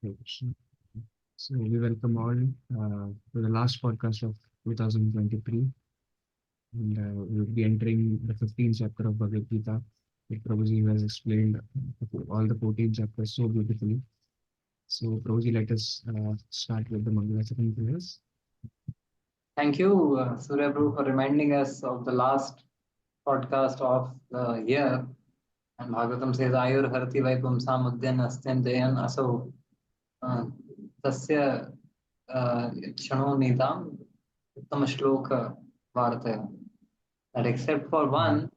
Krishna. So we welcome all to the last podcast of 2023, and we will be entering the 15th chapter of Bhagavad Gita. Like Prabhuji has explained all the 14 chapters so beautifully. So Prabhuji, let us start with the Mangalacharan prayers. Thank you, Surya Prabhu, for reminding us of the last podcast of the year. And Bhagavatam says, Ayur Harati Vaipumsam Udyan Astyan Jayan Aso Tasya Kshano Nitam Uttama Shloka Vartaya. That except for Mhm. one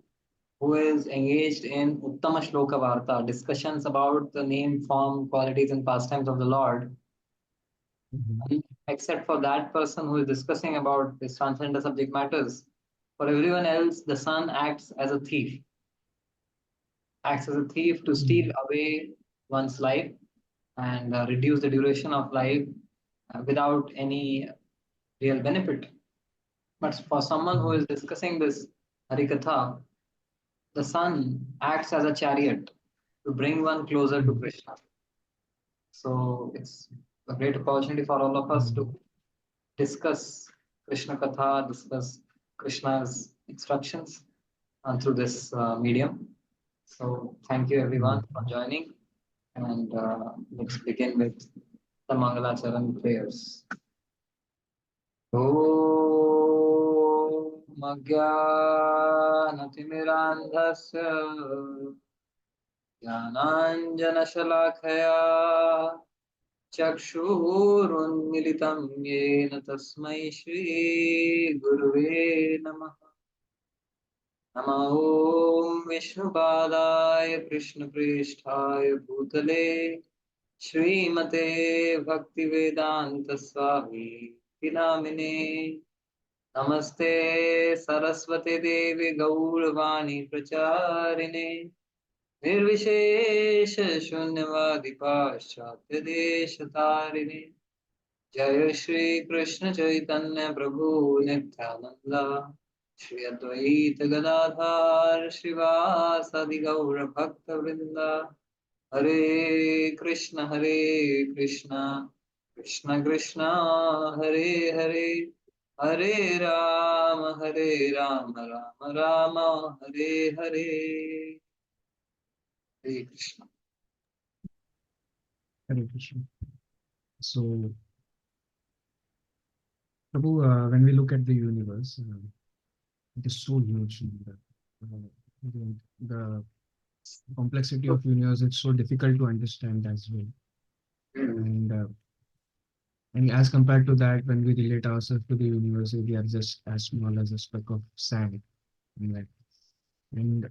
who is engaged in Uttama Shloka Varta, discussions about the name, form, qualities, and pastimes of the Lord, Mhm. except for that person who is discussing about this transcendental subject matters. For everyone else, the sun acts as a thief to steal Mhm. away one's life and reduce the duration of life without any real benefit. But for someone who is Mhm. discussing this Harikatha, the sun acts as a chariot to bring one closer to Mhm. Krishna. So it's a great opportunity for all of us to Mhm. discuss Krishna Katha, discuss Krishna's instructions through this medium. So thank you everyone Mhm. for joining, and let's begin with the Mangalacharan prayers. ॐ अज्ञानतिमिरान्धस्य ज्ञानाञ्जनशलाखया चक्षुरुन्मिलितं येन तस्मै श्रीगुरुवे नमः। नमः ॐ विष्णुपादाय कृष्णप्रेष्ठाय भूतले श्रीमते भक्तिवेदान्तस्वामी नामिने। नमस्ते सरस्वती देवी गौरवाणी प्रचारिणे निर्विशेष शून्यवादी पाश्चात्य देश तारिणे। जय श्री कृष्ण चैतन्य प्रभु नित्यानंदा श्री अद्वैत गदाधर श्रीवासादि गौर भक्त वृंदा। हरे कृष्ण कृष्ण कृष्ण हरे हरे, हरे राम राम राम हरे हरे। हरे Krishna. Hare Krishna. So, Prabhu, when we look at the universe, it is so huge. The complexity of universe is so difficult to understand as well. Hmm. And as compared to that, when we relate ourselves to the universe, we are just as small as a speck of sand in that. And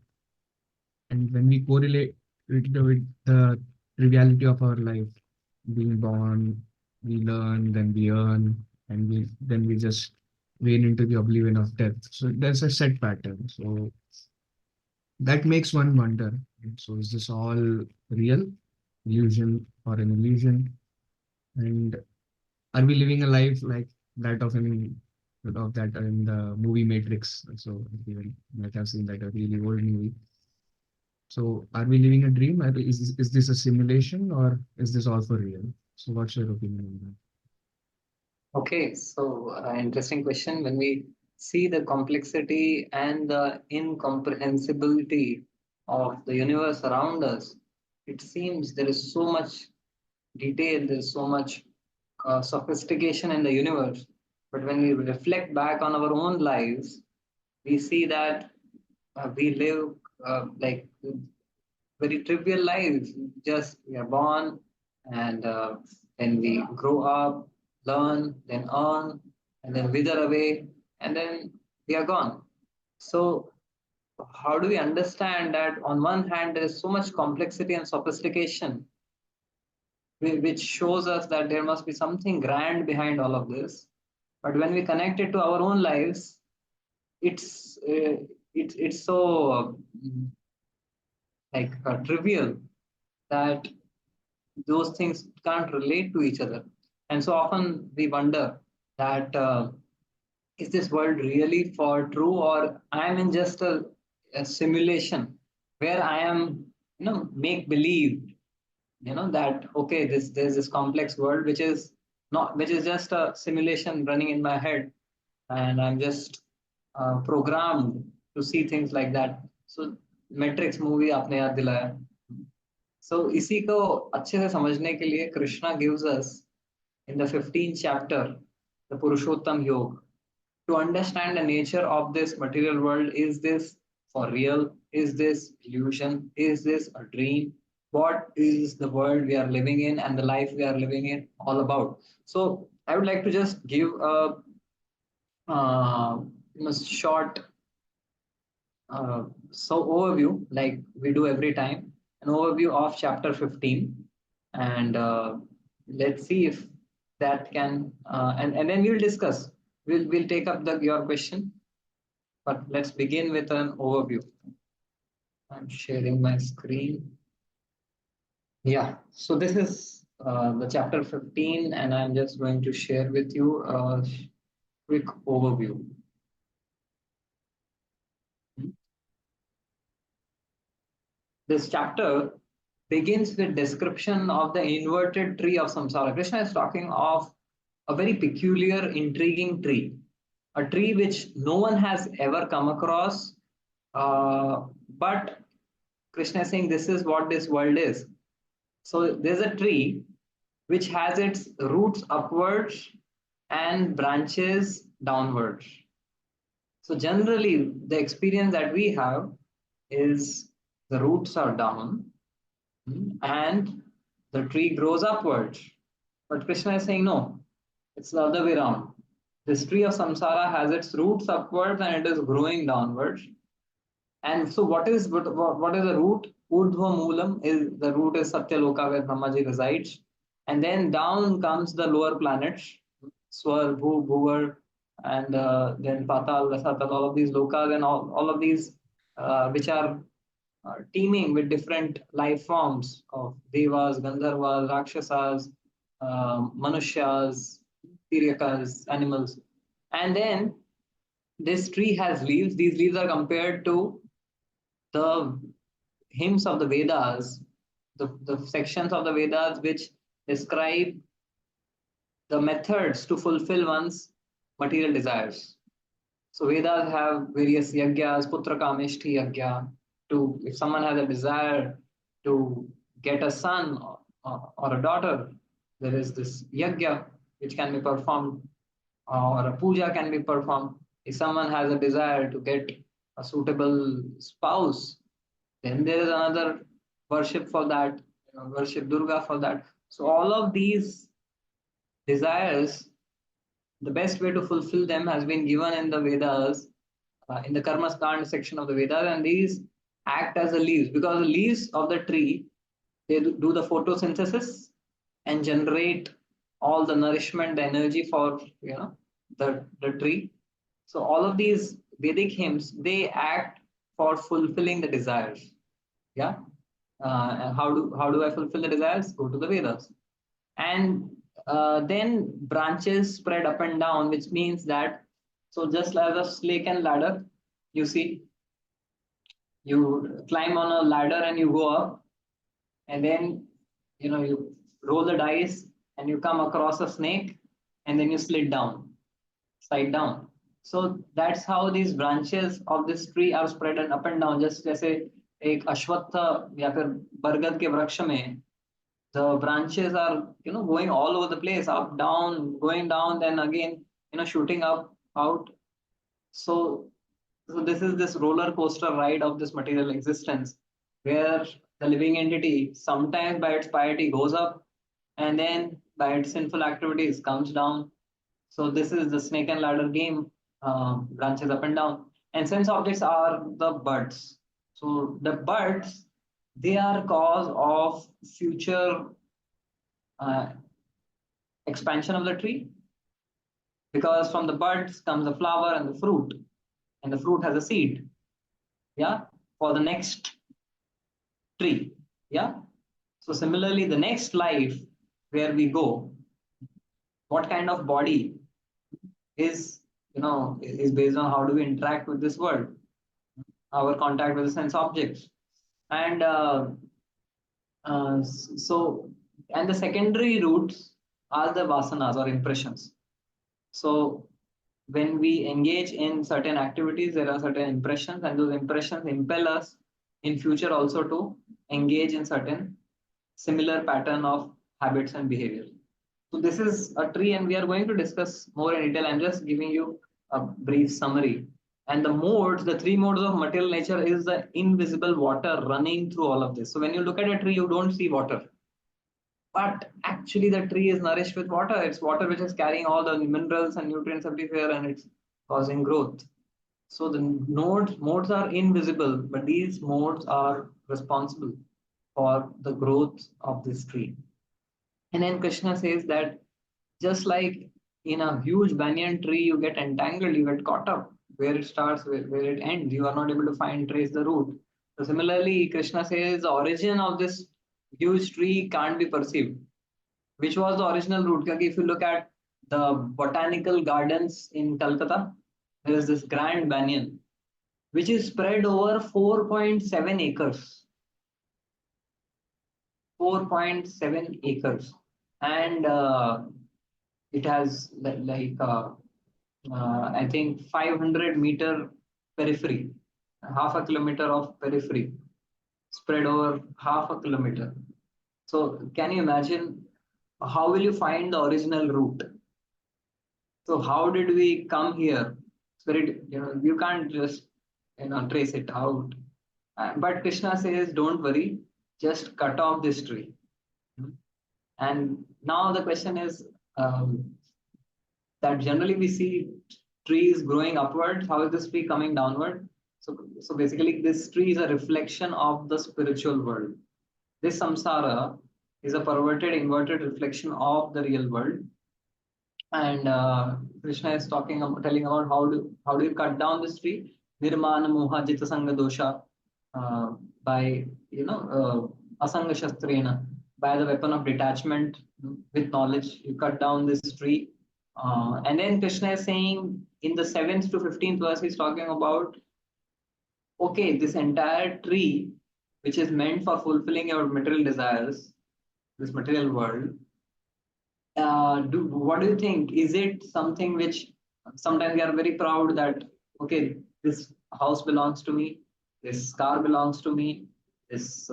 and when we correlate with the triviality of our life, being born, we learn, then we earn, and we just wane into the oblivion of death. So there's a set pattern. So that makes one wonder. So is this all real, illusion, or an illusion? And are we living a life like that of that in the movie Matrix? So you might have seen that a really old movie. So are we living a dream? Is this a simulation or is this all for real? So what's your opinion on Okay, so interesting question. When we see the complexity and the incomprehensibility of the universe around us, it seems there is so much detail, there is so much sophistication in the universe. But when we reflect back on our own lives, we see that we live like very trivial lives. Just we are born, and then we grow up, learn, then earn, and then wither away, and then we are gone. So, how do we understand that on one hand there is so much complexity and sophistication, which shows us that there must be something grand behind all of this? But when we connect it to our own lives, it's it's so trivial that those things can't relate to each other. And so often we wonder that is this world really for true, or I am in just a simulation where I am, make believe. that okay, there's this complex world which is just a simulation running in my head, and I'm just programmed to see things like that. So matrix movie आपने याद दिलाया. So इसी को अच्छे से समझने के लिए Krishna gives us in the 15th chapter the Purushottam Yoga to understand the nature of this material world. Is this for real? Is this illusion? Is this a dream? What is the world we are living in and the life we are living in all about? So I would like to just give uh, a short overview, like we do every time, an overview of chapter 15, and let's see if that can, and then we'll discuss. We'll take up your question, but let's begin with an overview. I'm sharing my screen. Yeah, so this is the chapter 15, and I'm just going to share with you a quick overview. This chapter begins with description of the inverted tree of samsara. Krishna is talking of a very peculiar, intriguing tree, a tree which no one has ever come across. But Krishna is saying this is what this world is. So there's a tree which has its roots upwards and branches downwards. So generally, the experience that we have is the roots are down and the tree grows upwards. But Krishna is saying, no, it's the other way around. This tree of samsara has its roots upwards and it is growing downwards. And so, what is the root? Urdhva Moolam is the root is Satyaloka where Brahmaji resides. And then down comes the lower planets, Swar, Bhu, Bhuvar, and then Patal, Rasatal, all of these lokas and all of these which are teeming with different life forms of devas, gandharvas, rakshasas, manushas, tiryakas, animals. And then this tree has leaves. These leaves are compared to the hymns of the Vedas, the sections of the Vedas which describe the methods to fulfill one's material desires. So Vedas have various yagyas, putra kameshti yagya. To if someone has a desire to get a son or a daughter, there is this yagya which can be performed, or a puja can be performed. If someone has a desire to get a suitable spouse, then there is another worship for that, worship Durga for that. So all of these desires, the best way to fulfill them has been given in the Vedas, in the Karma Skand section of the Vedas, and these act as the leaves because the leaves of the tree they do the photosynthesis and generate all the nourishment, the energy for the tree. So all of these Vedic hymns they act for fulfilling the desires. Yeah. And how do I fulfill the desires? Go to the Vedas. And then branches spread up and down, which means that so just like a snake and ladder, you see, you climb on a ladder and you go up, and then you roll the dice and you come across a snake, and then you slide down. So that's how these branches of this tree are spread and up and down. Just जैसे एक अश्वत्थ या फिर बरगद के वृक्ष में the branches are going all over the place, up down, going down, then again shooting up out. So this is this roller coaster ride of this material existence where the living entity sometimes by its piety goes up and then by its sinful activities comes down. So this is the snake and ladder game, branches up and down. And sense objects are the buds. So the buds, they are cause of future uh, expansion of the tree because from the buds comes the flower and the fruit, and the fruit has a seed. Yeah, for the next tree. Yeah. So similarly, the next life where we go, what kind of body is is based on how do we interact with this world, our contact with the sense objects, and And the secondary roots are the vasanas or impressions. So when we engage in certain activities, there are certain impressions, and those impressions impel us in future also to engage in certain similar pattern of habits and behavior. So this is a tree, and we are going to discuss more in detail. I'm just giving you a brief summary. And the modes, the three modes of material nature is the invisible water running through all of this. So when you look at a tree, you don't see water, but actually the tree is nourished with water. It's water which is carrying all the minerals and nutrients everywhere, and it's causing growth. So the modes are invisible, but these modes are responsible for the growth of this tree. And then Krishna says that just like in a huge banyan tree, you get entangled, you get caught up. Where it starts, where it ends, you are not able to find trace the root. So similarly, Krishna says the origin of this huge tree can't be perceived. Which was the original root? Because if you look at the botanical gardens in Calcutta, there is this grand banyan, which is spread over 4.7 acres. 4.7 acres. And it has I think 500-meter periphery, half a kilometer of periphery spread over half a kilometer. So can you imagine how will you find the original root? So how did we come here? Spirit, you can't just trace it out. But Krishna says, don't worry, just cut off this tree. And now the question is that generally we see trees growing upwards. How is this tree coming downward? So basically, this tree is a reflection of the spiritual world. This samsara is a perverted, inverted reflection of the real world. And Krishna is telling about how do you cut down this tree? Nirmana moha jita sanga dosha, by asanga shastrena, by the weapon of detachment with knowledge. You cut down this tree, and then Krishna is saying in the 7th to 15th verse, he's talking about okay, this entire tree, which is meant for fulfilling your material desires, this material world, what do you think? Is it something which sometimes we are very proud that okay, this house belongs to me, this car belongs to me, this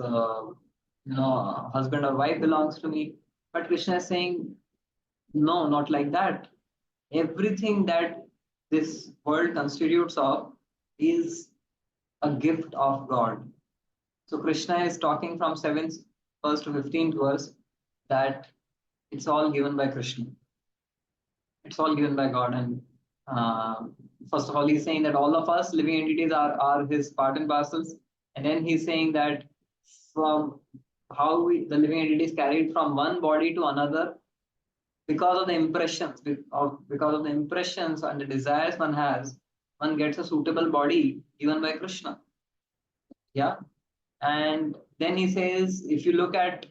husband or wife belongs to me. But Krishna is saying, no, not like that. Everything that this world constitutes of is a gift of God. So Krishna is talking from 7th verse to 15th verse that it's all given by Krishna. It's all given by God. And uh, first of all, he's saying that all of us living entities are his part and parcels. And then he's saying that from how the living entities carried from one body to another because of the impressions, because of the impressions and the desires one has, one gets a suitable body given by Krishna. Yeah. And then he says, if you look at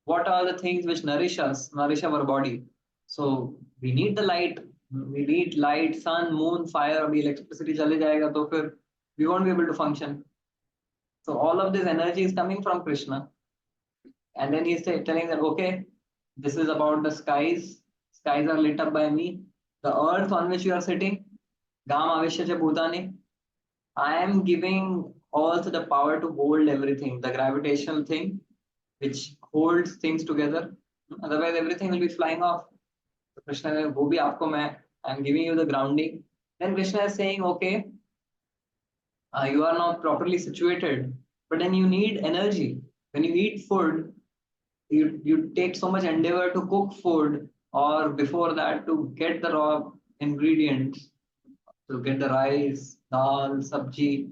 what are the things which nourish our body. So we need the light. We need light, sun, moon, fire. Abhi electricity chale jayega, to fir we won't be able to function. So all of this energy is coming from Krishna. And then he's telling that, okay, this is about the skies. Skies are lit up by me. The earth on which you are sitting, Gam Avishya Bhutani. I am giving also the power to hold everything, the gravitational thing, which holds things together. Otherwise, everything will be flying off. So Krishna, wo bhi aapko main, I'm giving you the grounding. Then Krishna is saying, okay, you are not properly situated, but then you need energy. When you eat food, you take so much endeavor to cook food, or before that to get the raw ingredients, to get the rice, dal, sabji.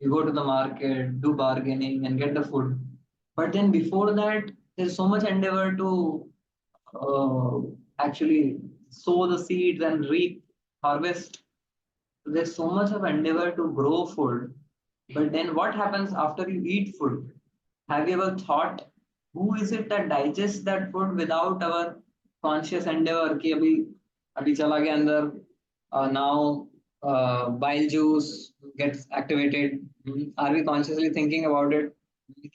You go to the market, do bargaining, and get the food. But then before that, there's so much endeavor to uh, actually sow the seeds and reap, harvest. So there's so much of endeavor to grow food. But then what happens after you eat food? Have you ever thought who is it that digests that food without our conscious endeavor? कि अभी चला गया अंदर, now bile juice gets activated. Are we consciously thinking about it?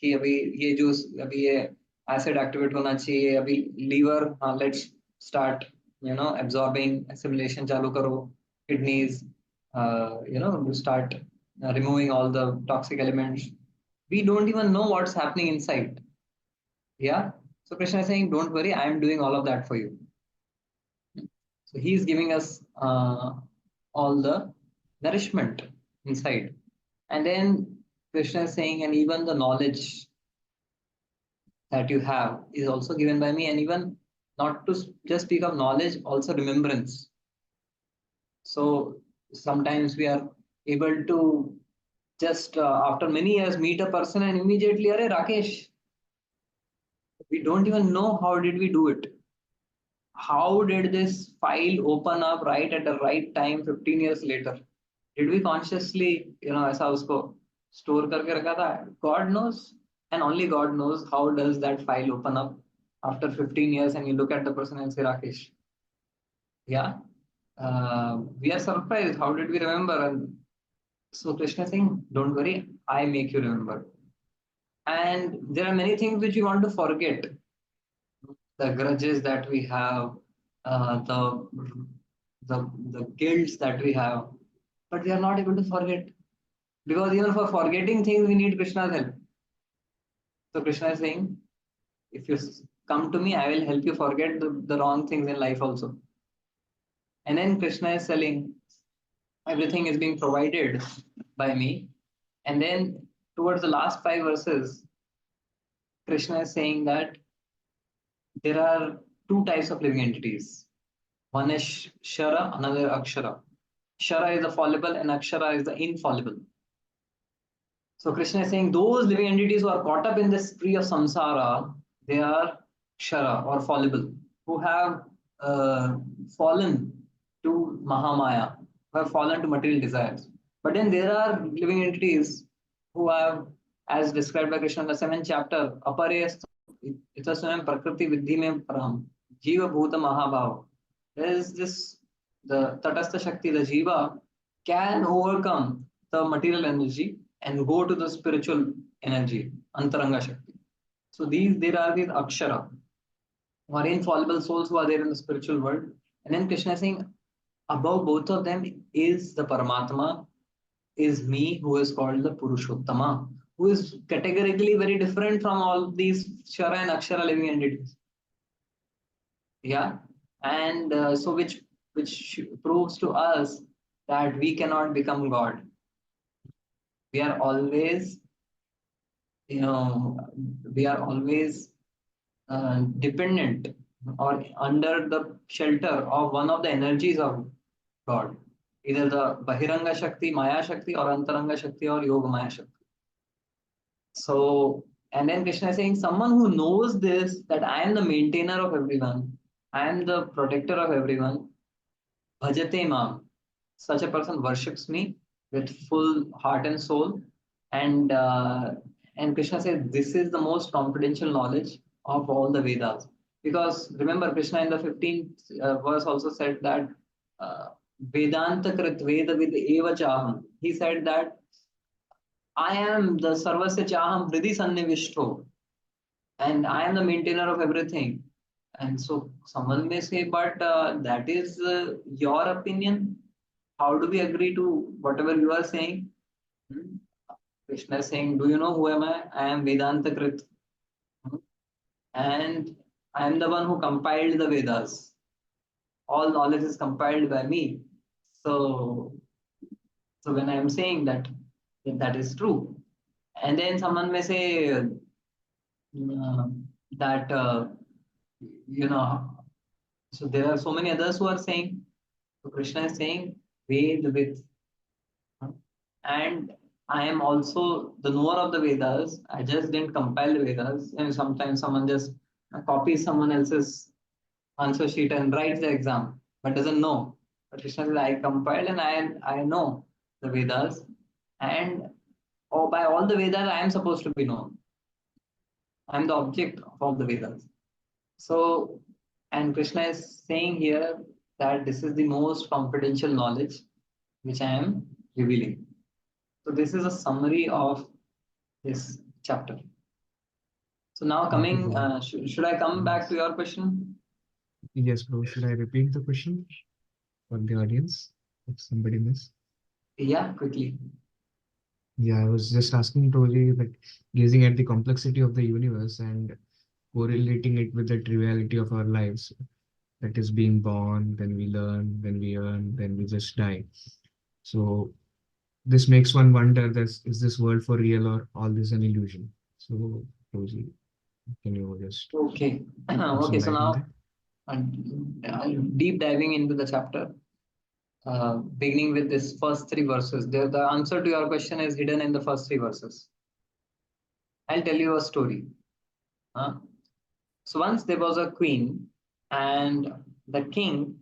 कि अभी ये juice अभी ये acid activate होना चाहिए अभी liver let's start absorbing assimilation चालू करो kidneys start removing all the toxic elements. We don't even know what's happening inside. Yeah. So Krishna is saying, don't worry, I am doing all of that for you. So he is giving us all the nourishment inside. And then Krishna is saying, and even the knowledge that you have is also given by me, and even not to just speak of knowledge, also remembrance. So sometimes we are able to just after many years meet a person and immediately, Arey Rakesh, we don't even know how did we do it. How did this file open up right at the right time 15 years later? Did we consciously ऐसा उसको store करके रखा था? God knows, and only God knows how does that file open up after 15 years and you look at the person and say, Rakesh, yeah, we are surprised. How did we remember? And so Krishna is saying, don't worry, I make you remember. And there are many things which we want to forget. The grudges that we have, uh, the, the guilts that we have, but we are not able to forget. Because even for forgetting things, we need Krishna's help. So Krishna is saying, if you come to me, I will help you forget the wrong things in life also. And then Krishna is telling, everything is being provided by me. And then towards the last 5 verses, Krishna is saying that there are two types of living entities. One is Shara, another Akshara. Shara is the fallible and Akshara is the infallible. So Krishna is saying those living entities who are caught up in this spree of samsara, they are Shara or fallible, who have fallen to Mahamaya, who have fallen to material desires. But then there are living entities who have, as described by Krishna in the 7th chapter, Apareyastu ita swayam prakriti viddhi me param jiva bhuta mahabhav. There is this, the Tatastha Shakti, the Jiva, can overcome the material energy and go to the spiritual energy, Antaranga Shakti. So there are these Akshara, who are infallible souls who are there in the spiritual world. And then Krishna is saying, above both of them is the Paramatma, is me, who is called the Purushottama, who is categorically very different from all these Shara and Akshara living entities. Yeah. And so which proves to us that we cannot become God. We are always, we are always dependent or under the shelter of one of the energies of God, either the Bahiranga Shakti, Maya Shakti, or Antaranga Shakti, or Yoga Maya Shakti. So, and then Krishna is saying, someone who knows this, that I am the maintainer of everyone, I am the protector of everyone, Bhajate Mam, such a person worships me with full heart and soul. And Krishna says this is the most confidential knowledge of all the Vedas. Because remember, Krishna in the 15th verse also said that Vedanta Krit Veda Vid Eva Chaham. He said that I am the Sarvasya Chaham Vriddhi Sannivishto, and I am the maintainer of everything. And so someone may say, but that is your opinion. How do we agree to whatever you are saying? Hmm? Krishna is saying, do you know who am I? I am Vedanta Krit. And I am the one who compiled the Vedas. All knowledge is compiled by me. So, so when I am saying that is true. And then someone may say that, you know, so there are so many others who are saying, so Krishna is saying, Ved with, and I am also the knower of the Vedas. I just didn't compile the Vedas. And sometimes someone just copies someone else's answer sheet and writes the exam, but doesn't know. But Krishna says, I compiled and I know the Vedas. And by all the Vedas, I am supposed to be known. I am the object of all the Vedas. So, and Krishna is saying here that this is the most confidential knowledge which I am revealing. So this is a summary of this chapter. So now Thank you, coming, bro. should I come back Yes. to your question? Yes, bro. Should I repeat the question for the audience if somebody missed? Yeah, quickly. Yeah, I was just asking Toji, like gazing at the complexity of the universe and correlating it with the triviality of our lives. That is being born, then we learn, then we earn, then we just die. So this makes one wonder: this is this world for real or all this an illusion? So, Rosie, can you just Okay. put some Okay, so light on now that? deep diving into the chapter, beginning with this first three verses. The answer to your question is hidden in the first three verses. I'll tell you a story. Huh? So once there was a queen, and the king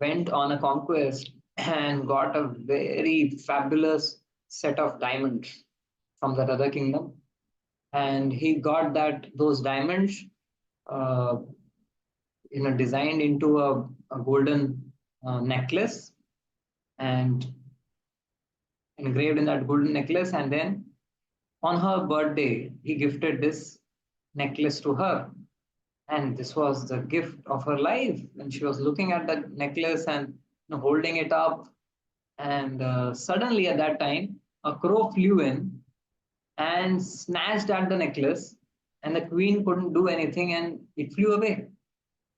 went on a conquest and got a very fabulous set of diamonds from that other kingdom. And he got that those diamonds, uh, designed into a golden necklace, and engraved in that golden necklace. And then on her birthday, he gifted this necklace to her. And this was the gift of her life. And she was looking at the necklace and holding it up. And suddenly at that time, a crow flew in and snatched at the necklace. And the queen couldn't do anything and it flew away.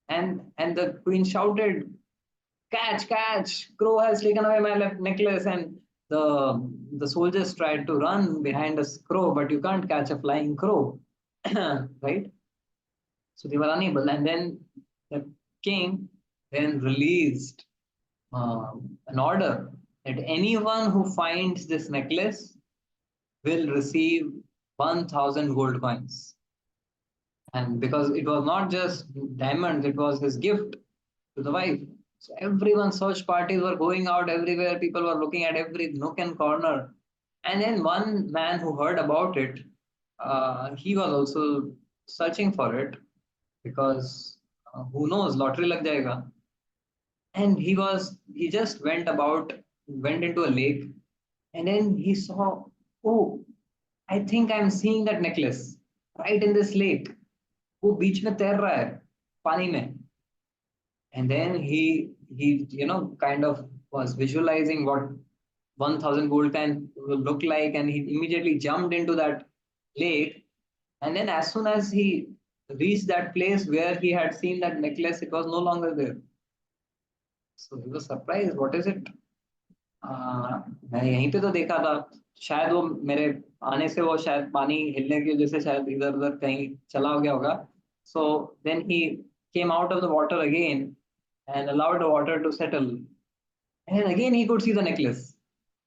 And the queen shouted, "Catch, catch! Crow has taken away my left necklace." And the soldiers tried to run behind a crow, but you can't catch a flying crow, right? So they were unable. And then the king then released an order that anyone who finds this necklace will receive 1,000 gold coins. And because it was not just diamonds, it was his gift to the wife. So everyone, search parties were going out everywhere. People were looking at every nook and corner. And then one man who heard about it, he was also searching for it because who knows, lottery lag jayega. And he just went into a lake, and then he saw, oh, I think I'm seeing that necklace right in this lake. वो बीच में तैर रहा है पानी में. And then he kind of was visualizing what 1,000 gold can will look like, and he immediately jumped into that lake. And then as soon as he reached that place where he had seen that necklace, it was no longer there. So he was surprised. What is it? मैंने यहीं पे तो देखा था. शायद वो मेरे आने से वो शायद पानी हिलने की वजह से शायद इधर उधर कहीं चला गया होगा. So then he came out of the water again and allowed the water to settle. And again he could see the necklace,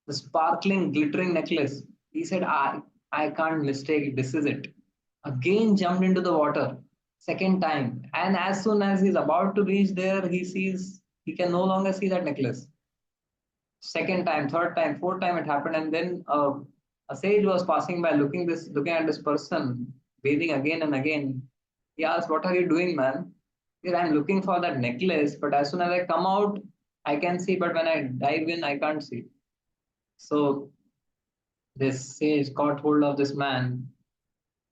the sparkling, glittering necklace. He said, I can't mistake it. This is it. Again jumped into the water, second time. And as soon as he's about to reach there, he can no longer see that necklace. Second time, third time, fourth time it happened. And then a sage was passing by looking at this person bathing again and again. He asked, "What are you doing, man?" He said, "I'm looking for that necklace, but as soon as I come out, I can see, but when I dive in, I can't see." So this sage caught hold of this man,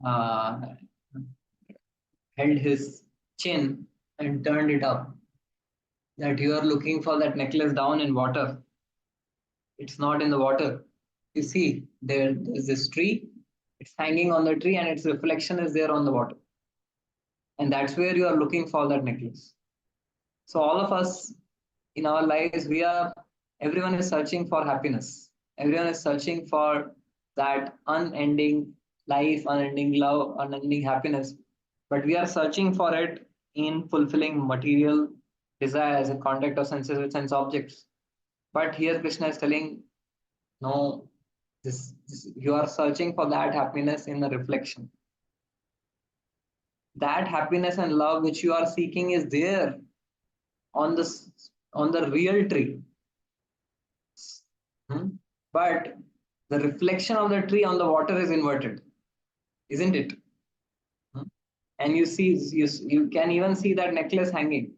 uh, held his chin and turned it up. That you are looking for that necklace down in water. It's not in the water. You see, there's this tree. It's hanging on the tree, and its reflection is there on the water. And that's where you are looking for that necklace. So all of us in our lives, everyone is searching for happiness. Everyone is searching for that unending life, unending love, unending happiness. But we are searching for it in fulfilling material desires and contact of senses with sense objects. But here Krishna is telling, no, this you are searching for that happiness in the reflection. That happiness and love which you are seeking is there on the real tree. Hmm? But the reflection of the tree on the water is inverted, isn't it? Hmm? And you can even see that necklace hanging,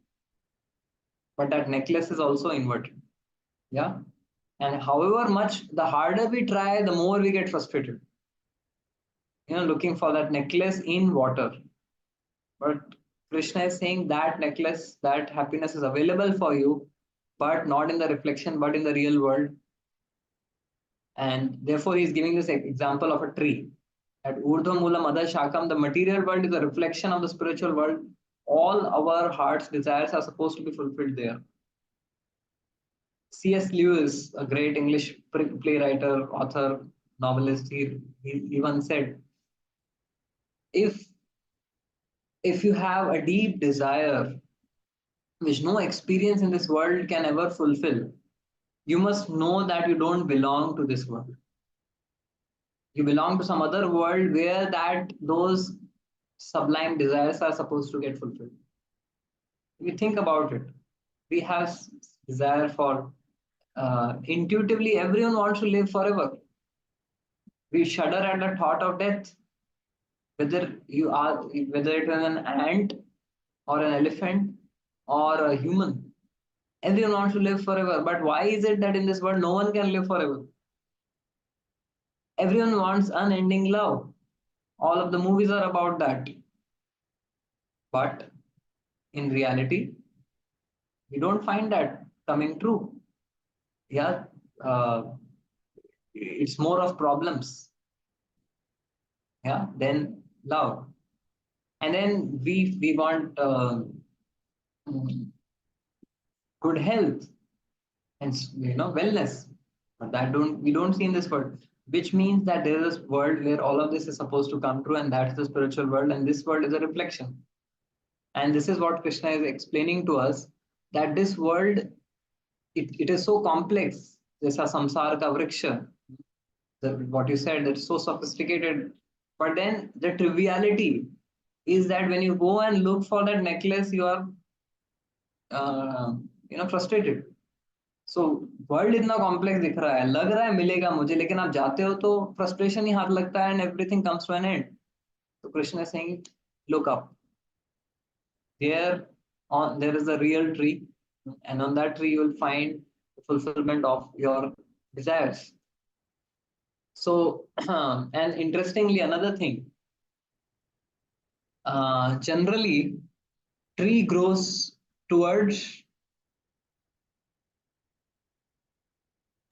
but that necklace is also inverted. Yeah. And however much the harder we try, the more we get frustrated. looking for that necklace in water. But Krishna is saying that necklace, that happiness is available for you, but not in the reflection, but in the real world. And therefore, he's giving this example of a tree. At Urdhva Mula Madha Shakam, the material world is a reflection of the spiritual world. All our heart's desires are supposed to be fulfilled there. C.S. Lewis, a great English playwright, author, novelist, he once said, if if you have a deep desire which no experience in this world can ever fulfill, you must know that you don't belong to this world. You belong to some other world where that those sublime desires are supposed to get fulfilled. If you think about it, we have desire for intuitively everyone wants to live forever. We shudder at the thought of death, whether it is an ant or an elephant or a human. Everyone wants to live forever. But why is it that in this world no one can live forever? Everyone wants unending love. All of the movies are about that. But in reality, we don't find that coming true. Yeah, uh, it's more of problems. Yeah, than love. And then we want mm, good health and wellness, but that don't we don't see in this world. Which means that there is a world where all of this is supposed to come true, and that's the spiritual world, and this world is a reflection. And this is what Krishna is explaining to us, that this world, it is so complex. This is samsara ka vriksha, what you said, that's so sophisticated. But then the triviality is that when you go and look for that necklace, you are frustrated. So world इतना complex दिख रहा है, लग रहा है मिलेगा मुझे, लेकिन आप जाते हो तो फ्रस्ट्रेशन ही हाथ लगता है, and everything comes to an end. So Krishna is saying, look up. There is a real tree, and on that tree you will find the fulfillment of your desires. So, and interestingly, another thing, generally, tree grows towards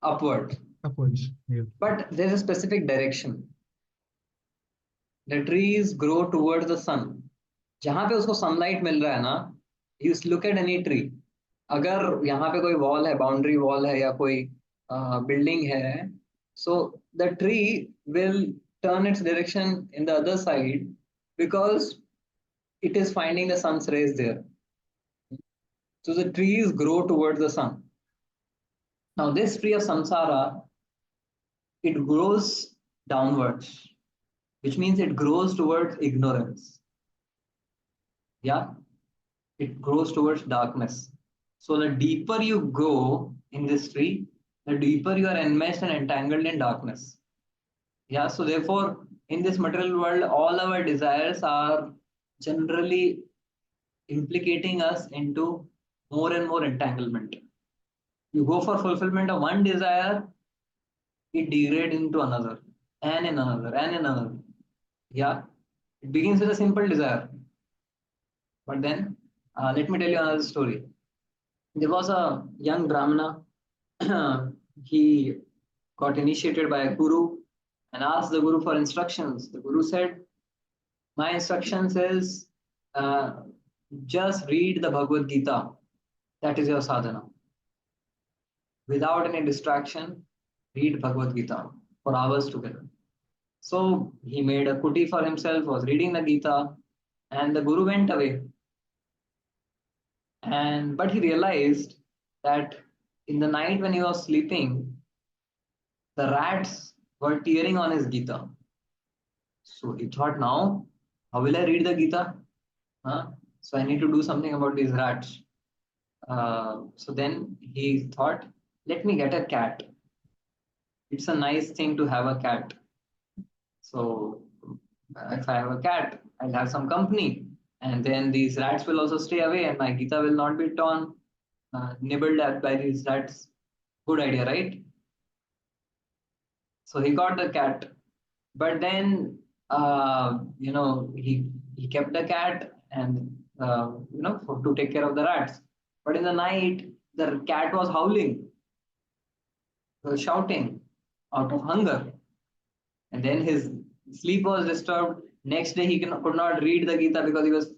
upward, Upwards. Yeah. but there's a specific direction. The trees grow towards the sun. जहां पे उसको sunlight मिल रहा है ना, you look at any tree. अगर यहाँ पे कोई वॉल है, बाउंड्री वॉल है या कोई बिल्डिंग है, so the tree will turn its direction in the other side because it is finding the sun's rays there. So the trees grow towards the sun. Now this tree of samsara, it grows downwards, which means it grows towards ignorance. Yeah, it grows towards darkness. So the deeper you go in this tree, the deeper you are enmeshed and entangled in darkness. Yeah, so therefore, in this material world, all our desires are generally implicating us into more and more entanglement. You go for fulfillment of one desire, it degrades into another, and in another, and in another. Yeah, it begins with a simple desire. But then, let me tell you another story. There was a young Brahmana. He got initiated by a guru and asked the guru for instructions. The guru said, my instructions is just read the Bhagavad Gita. That is your sadhana. Without any distraction, read Bhagavad Gita for hours together. So he made a kuti for himself, was reading the Gita, and the guru went away. But he realized that in the night when he was sleeping, the rats were tearing on his Gita. So he thought, now, how will I read the Gita? So I need to do something about these rats. So then he thought, let me get a cat. It's a nice thing to have a cat. So if I have a cat, I'll have some company. And then these rats will also stay away and my Gita will not be torn, nibbled at by these rats. Good idea, right? So he got the cat. But then he kept the cat and to take care of the rats. But in the night, the cat was howling, shouting out of hunger, and then his sleep was disturbed. Next day, could not read the Gita because he was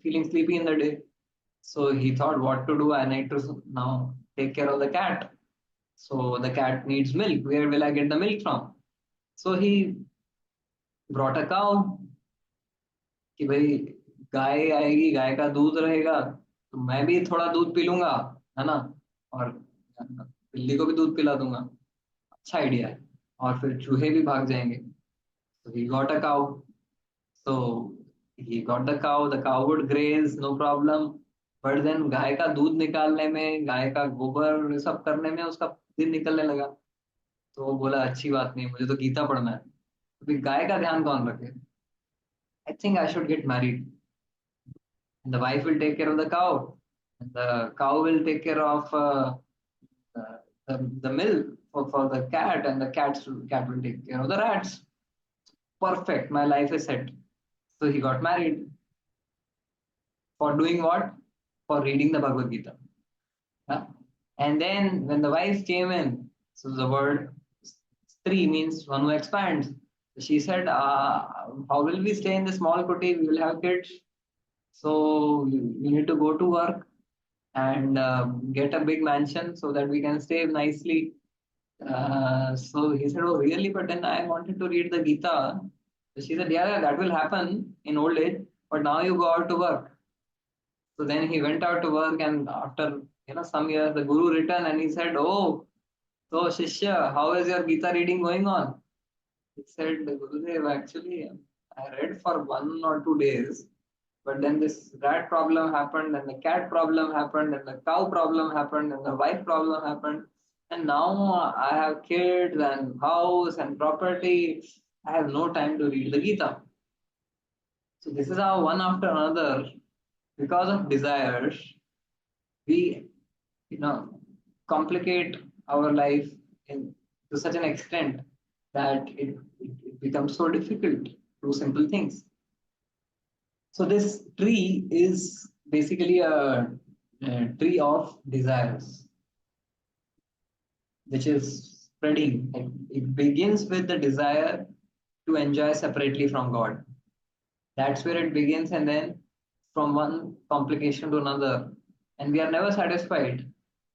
feeling sleepy in the day. So he thought, what to do? I need to now take care of the cat. So the cat needs milk. Where will I get the milk from? So he brought a cow. कि भाई गाय आएगी, गाय का दूध रहेगा, तो मैं भी थोड़ा दूध पी लूंगा, है ना, और बिल्ली को भी दूध पिला दूंगा, अच्छा आइडिया है, और फिर चूहे भी भाग जाएंगे. So he got a cow. So he got the cow. The cow would graze, no problem. But then गाय का दूध निकालने में, गाय का गोबर ये सब करने में उसका दिन निकलने लगा. तो वो बोला अच्छी बात नहीं, मुझे तो गीता पढ़ना है. तो फिर गाय का ध्यान कौन रखे? I think I should get married. The wife will take care of the cow, and the cow will take care of the milk for the cat, and the cat will take care of the rats. Perfect, my life is set. So he got married. For doing what? For reading the Bhagavad Gita. Yeah? And then when the wife came in, so the word Stri means one who expands. So she said, how will we stay in the small kuti? We will have kids. So you need to go to work and get a big mansion so that we can stay nicely. So he said, oh, really? But then I wanted to read the Gita. So she said, yeah, that will happen in old age, but now you go out to work. So then he went out to work, and after some years, the guru returned and he said, oh, so Shishya, how is your Gita reading going on? He said, Gurudev, actually, I read for 1 or 2 days, but then this rat problem happened, and the cat problem happened, and the cow problem happened, and the wife problem happened. And now I have kids and house and property. I have no time to read the Gita. So this is how one after another, because of desires, we complicate our life to such an extent that it becomes so difficult to do simple things. So this tree is basically a tree of desires, which is spreading. It begins with the desire to enjoy separately from God. That's where it begins, and then from one complication to another. And we are never satisfied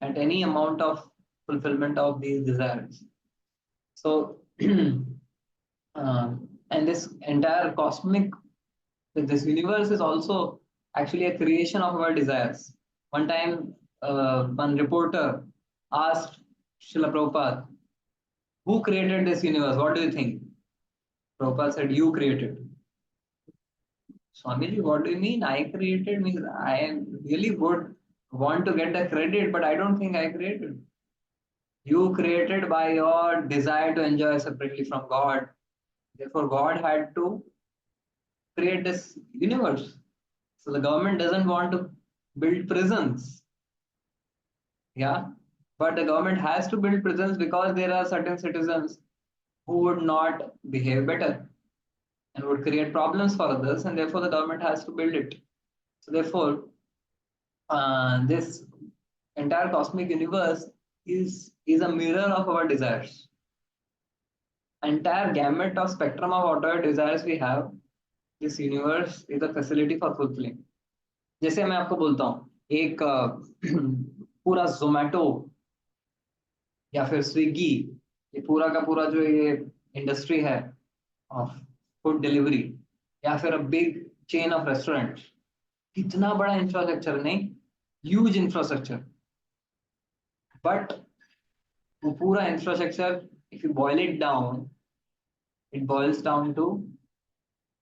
at any amount of fulfillment of these desires. So, and this entire this universe is also actually a creation of our desires. One time, one reporter asked Srila Prabhupada, who created this universe? What do you think? Prabhupada said, you created. Swamiji, what do you mean? I created means I am really would want to get the credit, but I don't think I created. You created by your desire to enjoy separately from God. Therefore, God had to create this universe. So the government doesn't want to build prisons. Yeah. But the government has to build prisons because there are certain citizens who would not behave better and would create problems for others, and therefore the government has to build it. So therefore, this entire cosmic universe is a mirror of our desires. Entire gamut of spectrum of whatever desires we have, this universe is a facility for fulfilling. जैसे मैं आपको बोलता हूँ, एक पूरा जोमेटो या फिर Swiggy, ये पूरा का पूरा जो ये इंडस्ट्री है ऑफ फूड डिलीवरी, या फिर a big chain of restaurant, कितना बड़ा इंफ्रास्ट्रक्चर नहीं, ह्यूज इंफ्रास्ट्रक्चर, बट वो पूरा infrastructure, if you boil it down, it boils down to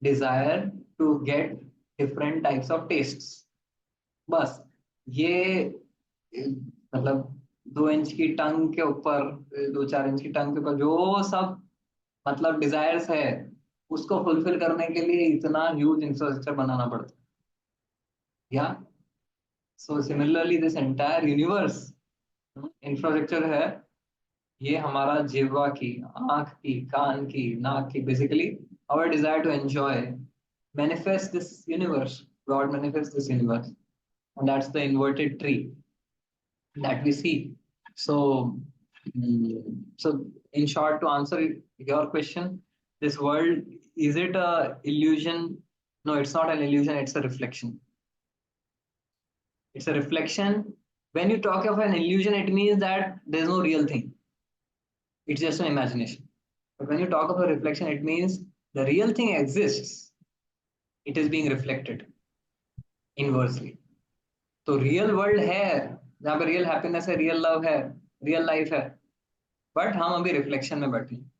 desire to get different types of tastes. बस ये मतलब 2 इंच की टंग के ऊपर, 2-4 इंच की टंग के ऊपर जो सब मतलब डिजायर्स है, उसको फुलफिल करने के लिए इतना ह्यूज इंफ्रास्ट्रक्चर बनाना पड़ता है. या so similarly this entire universe infrastructure है. ये हमारा जिह्वा की, आंख की, कान की, नाक की, basically our desire to enjoy manifests this universe. God manifests this universe. And that's the inverted tree that we see. So, so in short, to answer your question, this world, is it a illusion? No, it's not an illusion, it's a reflection. It's a reflection. When you talk of an illusion, it means that there's no real thing. It's just an imagination. But when you talk of a reflection, it means the real thing exists. It is being reflected inversely. तो real world है जहाँ पे real happiness है, real love है, real life है, but हम अभी reflection में बैठे हैं.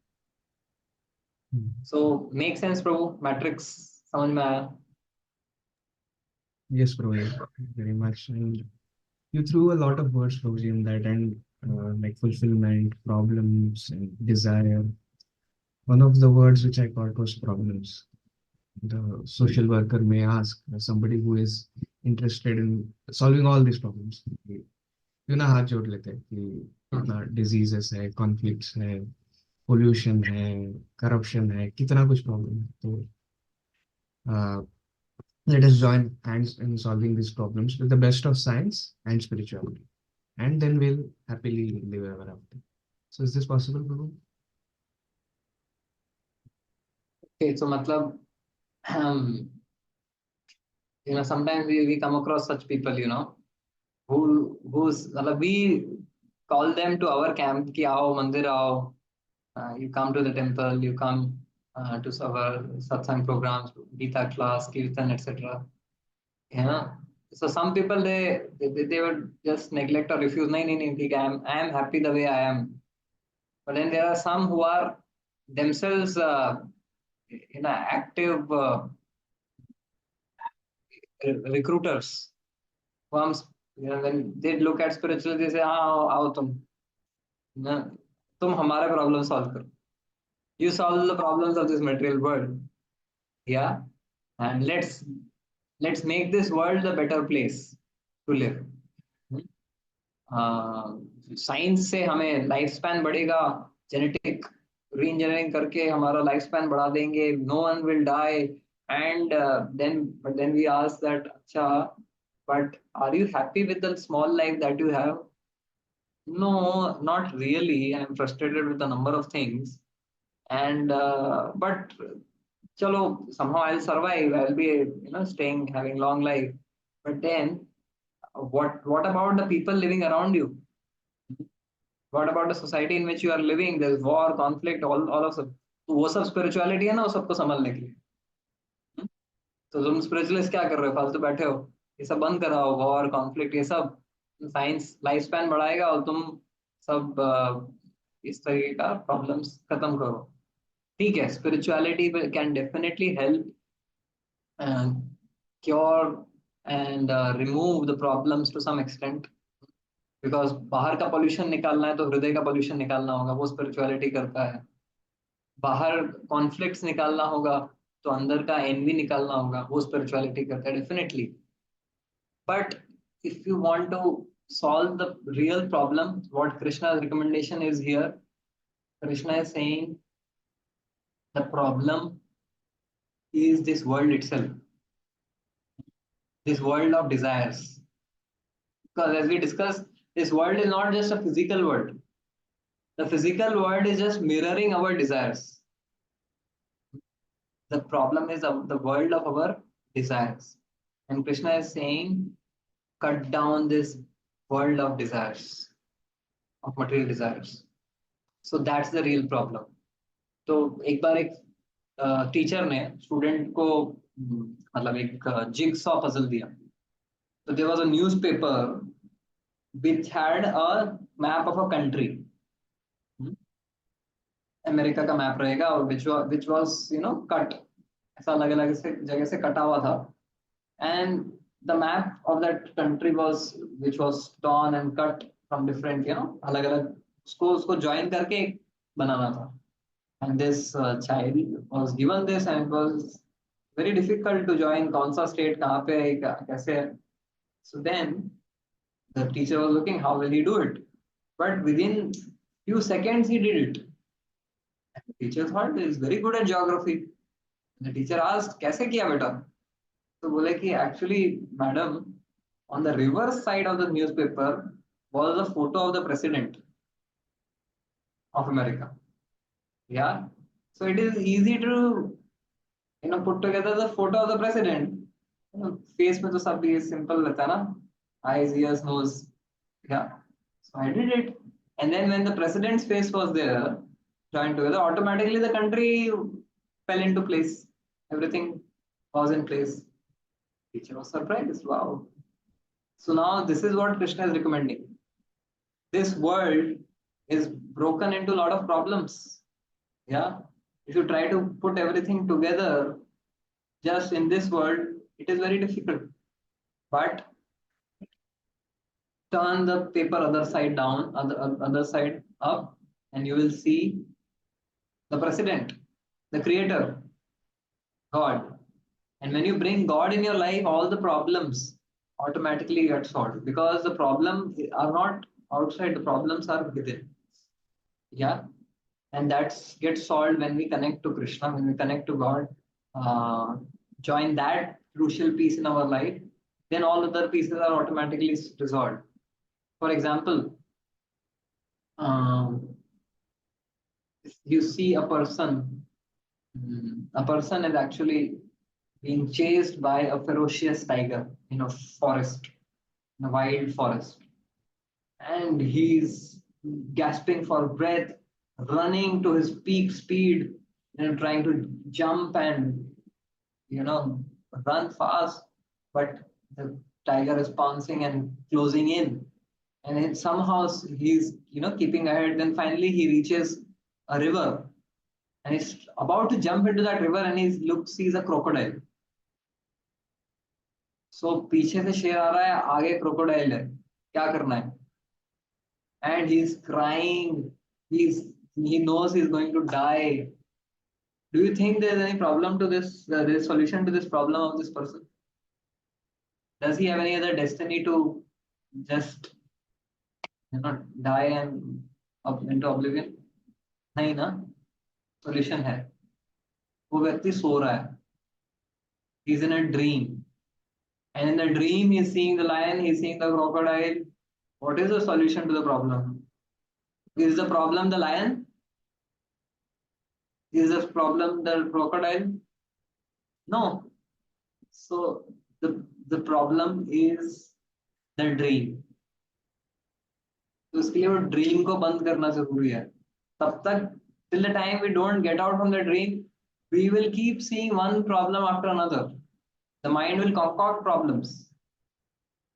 सो मेक सेंस प्रभु, मैट्रिक्स समझ में आया? Yes, bro, yeah, very much. And you threw a lot of words, Rosie, in that, and like fulfillment, problems, and desire. One of the words which I caught was problems. The social worker may ask somebody who is interested in solving all these problems. क्यों ना हाथ जोड़ लेते हैं कि इतना diseases है, conflicts है, पोल्यूशन है, करप्शन है, कितना कुछ प्रॉब्लम है. तो let us join hands in solving these problems with the best of science and spirituality, and then we'll happily live ever after. So is this possible, Prabhu? Okay, so matlab, sometimes we come across such people, who's matlab, we call them to our camp ki aao mandir aao. You come to the temple, you come to our satsang programs, Gita class, Kirtan, etc. So some people they would just neglect or refuse. No, no, no, I am happy the way I am. But then there are some who are themselves active recruiters. When they look at spirituality, they say, "Ah, आओ तुम हमारे problem solve करो. You solve the problems of this material world, yeah, and let's make this world a better place to live." Science से हमें life span बढ़ेगा, genetic reengineering करके हमारा life span बढ़ा देंगे, no one will die, and then we ask that, अच्छा, but are you happy with the small life that you have? No, not really. I am frustrated with the number of things, and but chalo, somehow I'll survive, I'll be staying, having long life. But then what about the people living around you? What about the society in which you are living? There's war, conflict, all of सब. तो वो सब spirituality है ना, वो सबको संभालने के लिए. तो तुम spiritualist क्या कर रहे हो? फालतू बैठे हो. ये सब बंद कराओ, war, conflict, ये सब. साइंस लाइफ स्पैन बढ़ाएगा और तुम सब इस तरीके का प्रॉब्लम्स खत्म करो. ठीक है, spirituality can definitely help cure and remove the problems to some extent. Because बाहर का पोल्यूशन निकालना है तो हृदय का पोल्यूशन निकालना होगा, वो स्पिरिचुअलिटी करता है. बाहर कॉन्फ्लिक्ट्स निकालना होगा तो अंदर का एनवी निकालना होगा, वो स्पिरिचुअलिटी करता है definitely. But if you want to solve the real problem, what Krishna's recommendation is here, Krishna is saying the problem is this world itself, this world of desires. Because as we discussed, this world is not just a physical world. The physical world is just mirroring our desires. The problem is the world of our desires. And Krishna is saying, cut down this world of desires, of material desires. So that's the real problem. तो एक बार एक teacher ने student को मतलब एक jigsaw puzzle दिया. So there was a newspaper which had a map of a country. America का map रहेगा और which was cut, ऐसा अलग अलग जगह से कटा हुआ था. And the map of that country which was torn and cut from different अलग अलग उसको join करके बनाना था. And this child was given this and it was very difficult to join. कौन सा state कहाँ पे है, कैसे. So then the teacher was looking how will he do it, but within few seconds he did it. The teacher thought he is very good at geography. The teacher asked, कैसे किया बेटा? तो बोले कि actually madam, on the reverse side of the newspaper was a photo of the president of America. Yeah. So it is easy to put together the photo of the president. Face में तो सब ये simple रहता है ना, eyes, ears, nose. Yeah. So I did it. And then when the president's face was there, joined together, automatically the country fell into place. Everything was in place. Teacher was surprised. Wow. So now this is what Krishna is recommending. This world is broken into a lot of problems. Yeah. If you try to put everything together just in this world, it is very difficult. But turn the paper other side down, other side up, and you will see the president, the creator, God. And when you bring God in your life, all the problems automatically get solved because the problems are not outside, the problems are within. Yeah. And that gets solved when we connect to Krishna, when we connect to God, uh, join that crucial piece in our life, then all other pieces are automatically resolved. For example, um, if you see a person is actually being chased by a ferocious tiger in a forest, in a wild forest, and he's gasping for breath, running to his peak speed, trying to jump and you know run fast, but the tiger is pouncing and closing in, and it somehow he's keeping ahead. Then finally he reaches a river, and he's about to jump into that river, and he sees a crocodile. So पीछे से शेर आ रहा है, आगे crocodile है, क्या करना है? And he's crying. He knows he's going to die. Do you think there's any problem to this? There's solution to this problem of this person? Does he have any other destiny to just die and up into oblivion? नहीं ना? Solution है. वो व्यक्ति सो रहा है. He's in a dream. And in the dream, he's seeing the lion, he's seeing the crocodile. What is the solution to the problem? Is the problem the lion? Is the problem the crocodile? No. So the problem is the dream. तो इसके लिए वो dream को बंद करना जरूरी है. तब तक till the time we don't get out from the dream, we will keep seeing one problem after another. The mind will concoct problems.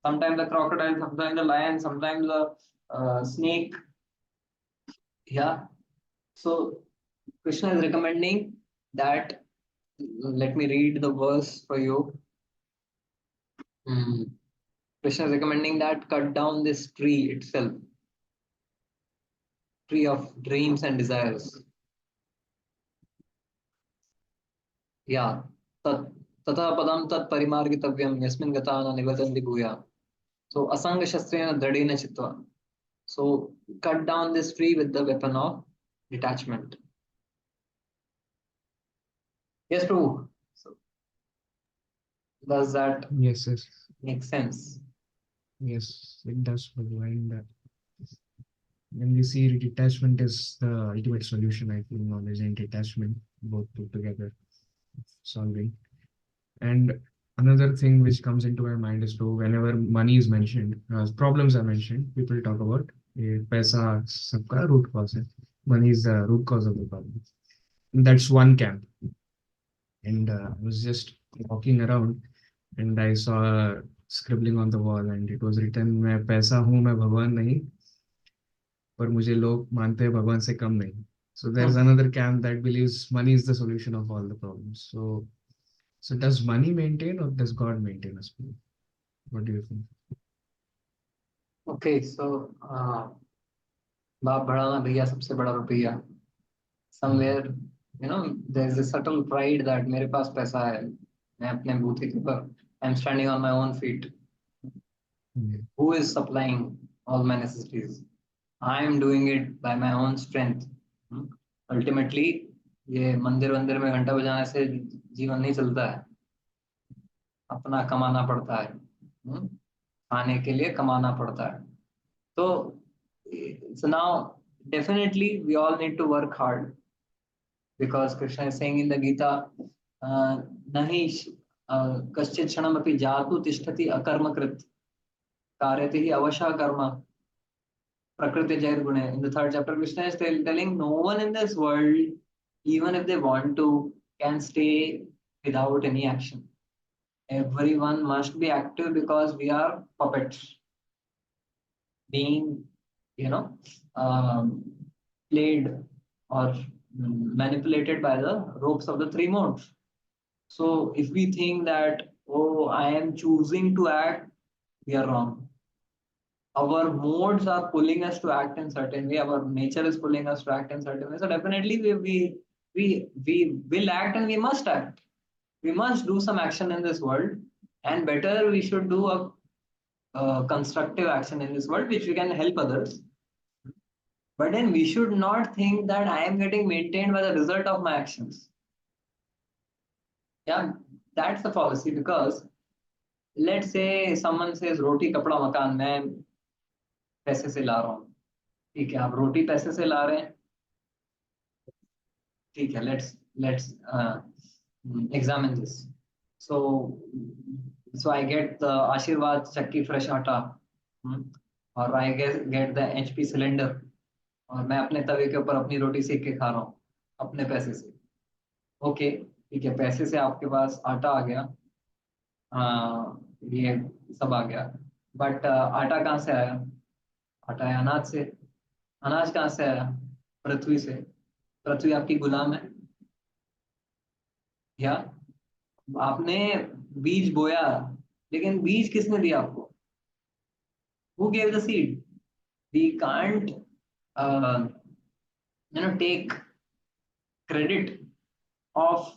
Sometimes the crocodile, sometimes the lion, sometimes the snake. Yeah. So Krishna is recommending that. Let me read the verse for you. Krishna is recommending that cut down this tree itself, tree of dreams and desires. Yeah. ततः पदं तत् परिमार्गितव्यं यस्मिन् गता न निवर्तन्ति भूया. So asanga shastrena dradena chitva. So cut down this tree with the weapon of detachment. Yes, Prabhu. So does that Yes, yes, make sense? yes, it does. And when we see detachment is the ultimate solution, I feel knowledge and detachment both put together solving. And another thing which comes into my mind is to whenever money is mentioned, problems are mentioned, people talk about paisa sabka root cause hai. Money is the root cause of the problem. That's one camp. And I was just walking around and I saw a scribbling on the wall and it was written, मैं पैसा हूँ मैं भगवान नहीं पर मुझे लोग मानते हैं भगवान से कम नहीं. So there's another camp that believes money is the solution of all the problems. So does money maintain or does God maintain us? What do you think? Okay, so बाप बड़ा ना भैया सबसे बड़ा रुपया. Somewhere, there's a subtle pride that मेरे पास पैसा है, मैं अपने बूथे के ऊपर, I'm standing on my own feet. Who is supplying all my necessities? I am doing it by my own strength. Ultimately, ये मंदिर वंदिर में घंटा बजाने से जीवन नहीं चलता है, अपना कमाना पड़ता है। खाने के लिए कमाना पड़ता है। तो so now definitely we all need to work hard, because Krishna is saying in the Gita, nahi kaschit kshanam api jatu tishtati akarmakrit karyate hi avasha karma prakriti jair gune. In the third chapter, Krishna is telling no one in this world, even if they want to, can stay without any action. Everyone must be active, because we are puppets being, you know, um, played or manipulated by the ropes of the three modes. So if we think that, oh, I am choosing to act, we are wrong. Our modes are pulling us to act in certain way. Our nature is pulling us to act in certain way. So definitely we will act, and we must act. We must do some action in this world, and better we should do a constructive action in this world, which we can help others. But then we should not think that I am getting maintained by the result of my actions. Yeah, that's the policy. Because let's say someone says roti kapda makan, मैं पैसे से ला रहा हूँ। ठीक है, आप रोटी पैसे से ला रहे हैं, ठीक है, let's examine this. So I get the Ashirwad Chakki fresh आटा, और I get the HP cylinder, और मैं अपने तवे के ऊपर अपनी रोटी सेक के खा रहा हूँ अपने पैसे से। ओके, ठीक है, पैसे से आपके पास आटा आ गया, ये सब आ गया, बट आटा कहाँ से आया? आटा है अनाज से। अनाज कहाँ से आया? पृथ्वी से। पृथ्वी आपकी गुलाम है? या आपने बीज बोया, लेकिन बीज किसने दिया आपको? Who gave the seed? We can't take credit of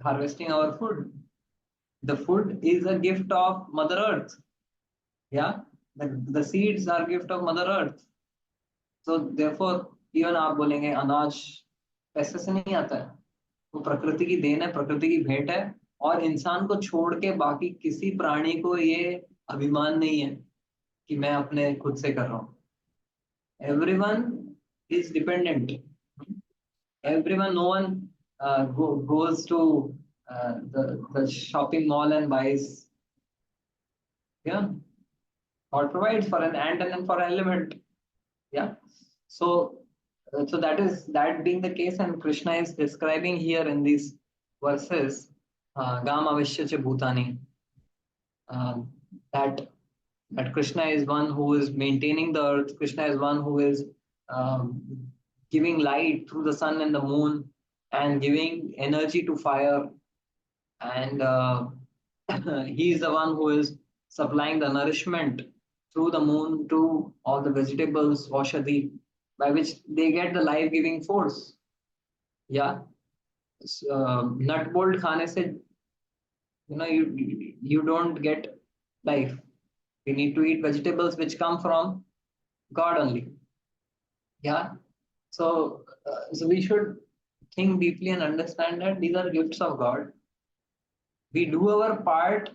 harvesting our food. The food is a gift of Mother Earth. Yeah, the seeds are gift of Mother Earth. So therefore even आप बोलेंगे अनाज पैसे से नहीं आता है, वो प्रकृति की देन है, प्रकृति की भेंट है। और इंसान को छोड़ के बाकी किसी प्राणी को ये अभिमान नहीं है कि मैं अपने खुद से कर रहा हूँ। Everyone is dependent. Everyone, no one goes to the shopping mall and buys. Yeah, God provides for an ant and then for an element. Yeah, so that being the case, and Krishna is describing here in these verses, Gam Avishya Cha Bhutani, that Krishna is one who is maintaining the earth. Krishna is one who is um, giving light through the sun and the moon, and giving energy to fire. And he is the one who is supplying the nourishment through the moon to all the vegetables, Aushadhi, by which they get the life-giving force. Yeah. Nut bolt khane se, you don't get life. We need to eat vegetables which come from God only. Yeah. So we should think deeply and understand that these are gifts of God. We do our part,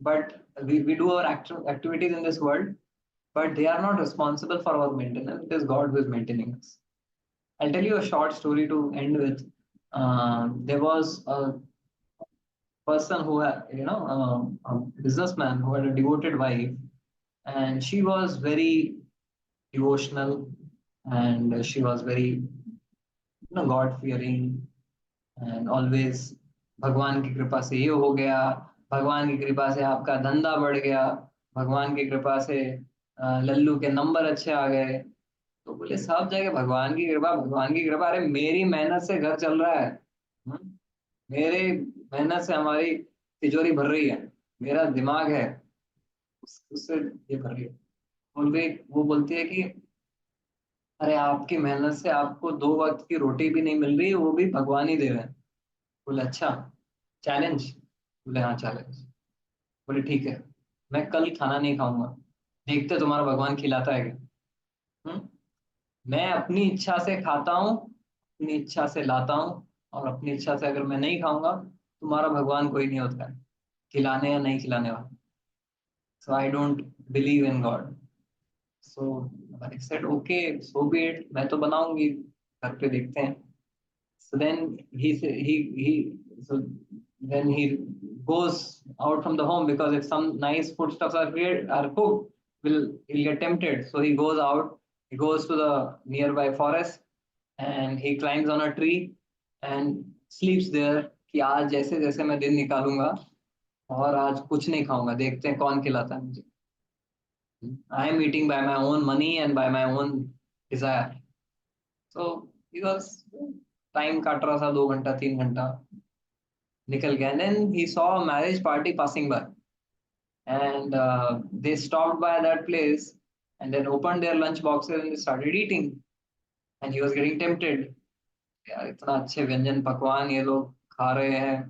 but we do our activities in this world, but they are not responsible for our maintenance. It is God who is maintaining us. I'll tell you a short story to end with. There was a person who had, a businessman who had a devoted wife, and she was very devotional, and she was very, God fearing, and always भगवान की कृपा से ये हो गया, भगवान की कृपा से आपका धंधा बढ़ गया, भगवान की कृपा से लल्लू के नंबर अच्छे आ गए। तो बोले सब जगह भगवान की कृपा, भगवान की कृपा। अरे मेरी मेहनत से घर चल रहा है, मेरे मेहनत से हमारी तिजोरी भर रही है, मेरा दिमाग है उससे ये भर रही है। वो बोलती है कि अरे आपकी मेहनत से आपको 2 वक्त की रोटी भी नहीं मिल रही है, वो भी भगवान ही दे रहे हैं। बोले अच्छा, चैलेंज? बोले हाँ चैलेंज। बोले ठीक है, मैं कल खाना नहीं खाऊंगा, देखते तुम्हारा भगवान खिलाता है क्या। मैं अपनी इच्छा से खाता हूँ, अपनी इच्छा से लाता हूँ, और अपनी इच्छा से अगर मैं नहीं खाऊंगा तुम्हारा भगवान कोई नहीं होता है, खिलाने या नहीं खिलाने वाला. So I don't believe in God. So I said, okay, so be it. मैं तो बनाऊंगी, घर पे देखते हैं. So then so then he goes out from the home, because if some nice foodstuffs are cooked, he'll get tempted. So he goes out. He goes to the nearby forest and he climbs on a tree and sleeps there. कि आज जैसे जैसे मैं दिन निकालूंगा और आज कुछ नहीं खाऊंगा, देखते हैं कौन खिलाता है मुझे. I am eating by my own money and by my own desire. So because time काट रहा था, 2 घंटा 3 घंटा निकल गया. And then he saw a marriage party passing by, and they stopped by that place and then opened their lunch boxes and they started eating. And he was getting tempted. यार इतना अच्छे व्यंजन पकवान ये लोग खा रहे हैं,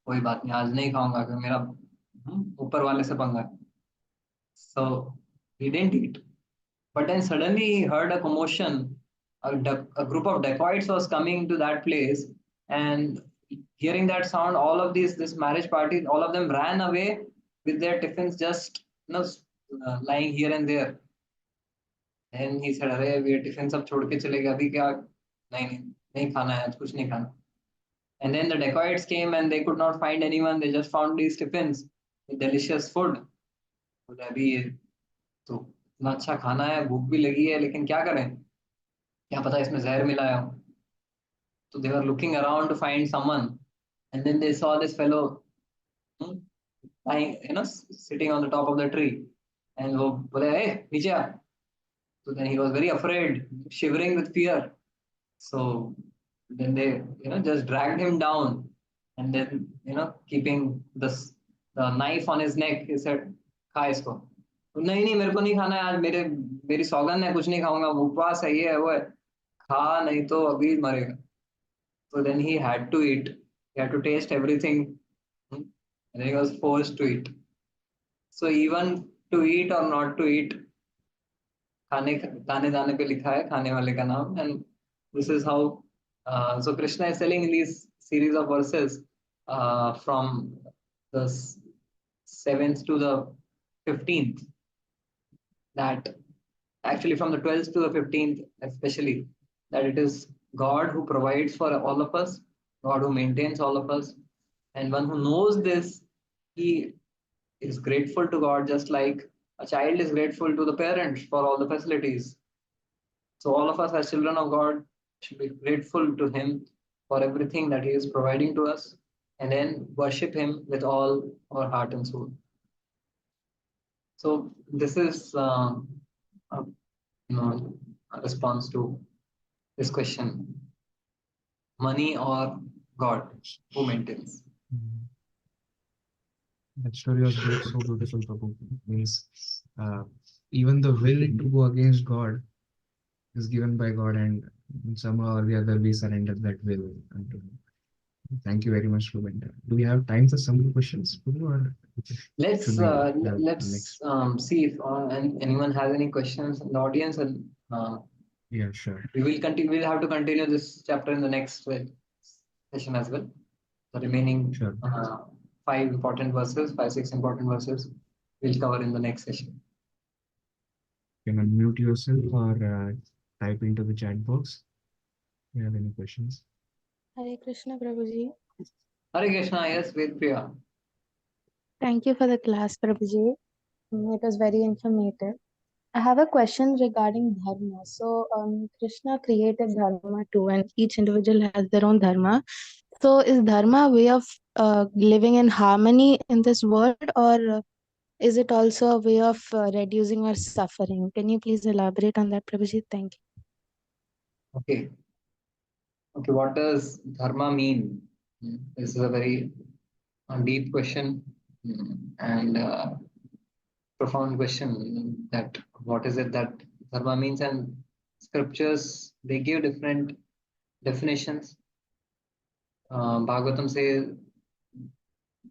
कोई बात नहीं, आज नहीं खाऊंगा क्योंकि मेरा ऊपर वाले से पंगा है. So he didn't eat. But then suddenly he heard a commotion. A group of dacoits was coming to that place, and hearing that sound, all of this marriage party, all of them ran away with their tiffins just lying here and there. And he said, "अरे ये tiffin सब छोड़ के चले गए, अभी क्या? नहीं नहीं नहीं खाना है, आज कुछ नहीं खाना." And then the dacoits came and they could not find anyone. They just found these tiffins with delicious food. बोले अभी तो इतना अच्छा खाना है, भूख भी लगी है, लेकिन क्या करें, क्या पता इसमें जहर मिलाया हो. So they were looking around to find someone, and then they saw this fellow hmm, lying, sitting on the top of the tree. And वो बोले, hey, नीचे आ. So then he was very afraid, shivering with fear. So then they, just dragged him down, and then, keeping the knife on his neck, he said, खा इसको. नहीं नहीं मेरे को नहीं खाना है आज, मेरी सौगंध है, कुछ नहीं खाऊंगा, उपवास है, ये है वो है, खा नहीं तो अभी मरेगा. So then he had to eat. He had to taste everything. And then he was forced to eat. So even to eat or not to eat, खाने खाने दाने पे लिखा है खाने वाले का नाम. And this is how so Krishna is telling in these series of verses from the 7th to the 15th, that actually from the 12th to the 15th especially, that it is God who provides for all of us, God who maintains all of us, and one who knows this, he is grateful to God just like a child is grateful to the parents for all the facilities. So all of us as children of God should be grateful to him for everything that he is providing to us, and then worship him with all our heart and soul. So this is a, a response to this question: money or God, who maintains? That story was so beautiful, Prabhu. Means even the will to go against God is given by God, and somehow or the other we surrender that will unto Him. Thank you very much, Rubin. Do we have time for some more questions, Prabhu, or Let's should we have let's see if anyone has any questions in the audience, and yeah, sure. we will continue. We'll have to continue this chapter in the next session as well. The remaining Sure. 6 important verses, we'll cover in the next session. You can unmute yourself or type into the chat box. If you have any questions. Hare Krishna, Prabhuji. Hare Krishna, yes, Ved Priya. Thank you for the class, Prabhuji. It was very informative. I have a question regarding dharma. So, Krishna created dharma too, and each individual has their own dharma. So, is dharma a way of living in harmony in this world, or is it also a way of reducing our suffering? Can you please elaborate on that, Prabhuji? Thank you. Okay. Okay, what does dharma mean? This is a very deep question and profound question. That what is it that dharma means? And scriptures, they give different definitions. Bhagavatam says,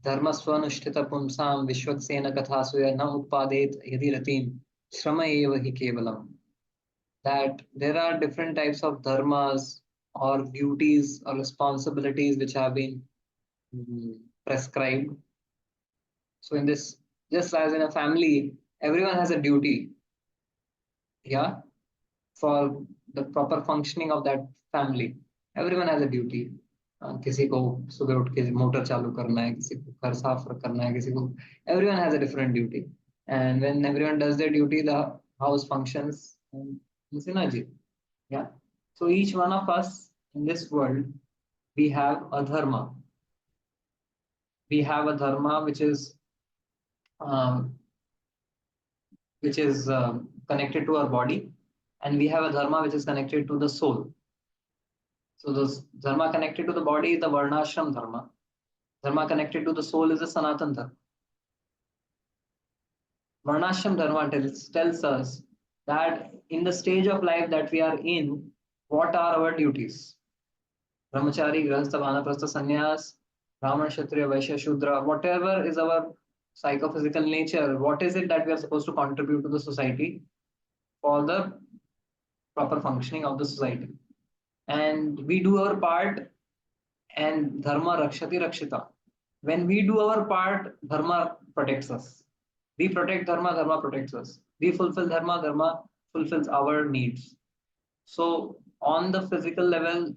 dharma swanushthita pumsam vishwaksena kathasuya na utpadet yadi ratim shrama eva hi kevalam. That there are different types of dharmas or duties or responsibilities which have been prescribed. So in this, just as in a family, everyone has a duty, yeah, for the proper functioning of that family. Everyone has a duty. किसी को सुबह उठ के motor चालू करना है, किसी को घर साफ करना है, किसी को, everyone has a different duty. And when everyone does their duty, the house functions in synergy. Yeah. So each one of us in this world, we have a dharma. We have a dharma um, which is connected to our body, and we have a dharma which is connected to the soul. So the dharma connected to the body is the varnashram dharma. Dharma connected to the soul is the sanatan dharma. Varnashram dharma tells us that in the stage of life that we are in, what are our duties? Brahmachari, Grahastha, Vanaprastha, Sannyas, Brahman, Kshatriya, Vaishya, Shudra, whatever is our psychophysical nature, what is it that we are supposed to contribute to the society for the proper functioning of the society? And we do our part, and dharma rakshati rakshita. When we do our part, dharma protects us. We protect dharma, dharma protects us. We fulfill dharma, dharma fulfills our needs. So on the physical level,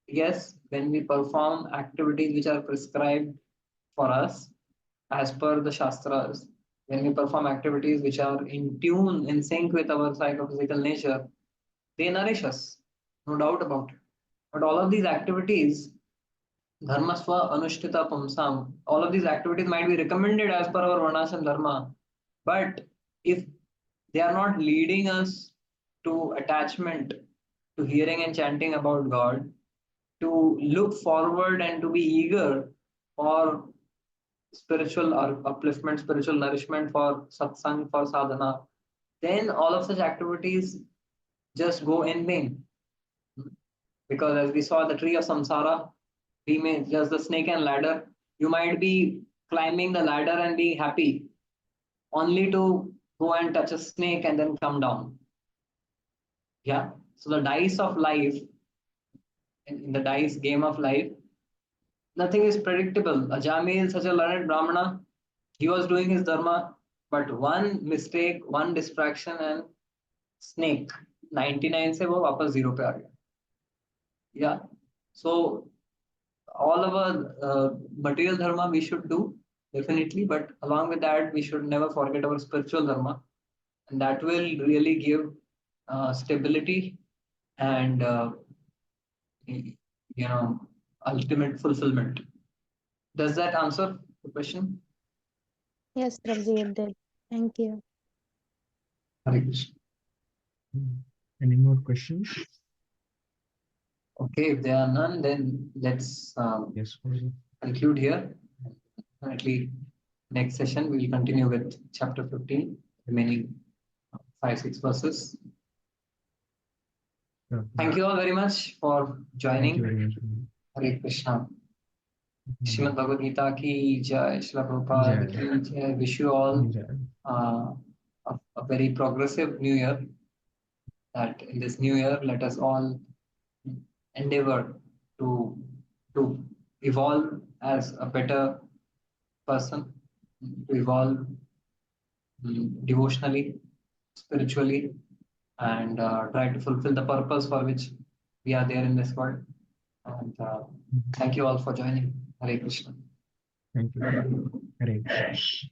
yes, when we perform activities which are prescribed for us as per the Shastras, when we perform activities which are in tune, in sync with our psychophysical nature, they nourish us, no doubt about it. But all of these activities, dharmasva anushtita pumsam, all of these activities might be recommended as per our varnashram dharma, but if they are not leading us to attachment, to hearing and chanting about God, to look forward and to be eager for spiritual upliftment, spiritual nourishment, for satsang, for sadhana, then all of such activities just go in vain. Because as we saw the tree of samsara, we may just the snake and ladder. You might be climbing the ladder and being happy, only to go and touch a snake and then come down. Yeah. So the dice of life, in the dice game of life, nothing is predictable. Ajamil, such a learned Brahmana, he was doing his dharma, but one mistake, one distraction, and snake 99 से वो वापस 0 पे आ गया. Yeah. So all of our material dharma we should do definitely, but along with that we should never forget our spiritual dharma, and that will really give stability and ultimate fulfillment. Does that answer the question? Yes, Prabhuji, it did. Thank you. Hare Krishna. Any more questions? Okay, if there are none, then let's Yes, Guruji. conclude here. Definitely, next session we will continue with chapter 15, remaining 5-6 verses. Sure. Thank you all very much for Thank you joining. very much. Hare Krishna. Srimad Bhagavad Gita ki jai, Srila Prabhupada ki jai. Wish you all a very progressive new year. That in this new year, let us all endeavor to evolve as a better person, to evolve devotionally, spiritually, and try to fulfill the purpose for which we are there in this world. And thank you all for joining. Hare Krishna. Thank you. Hare Krishna.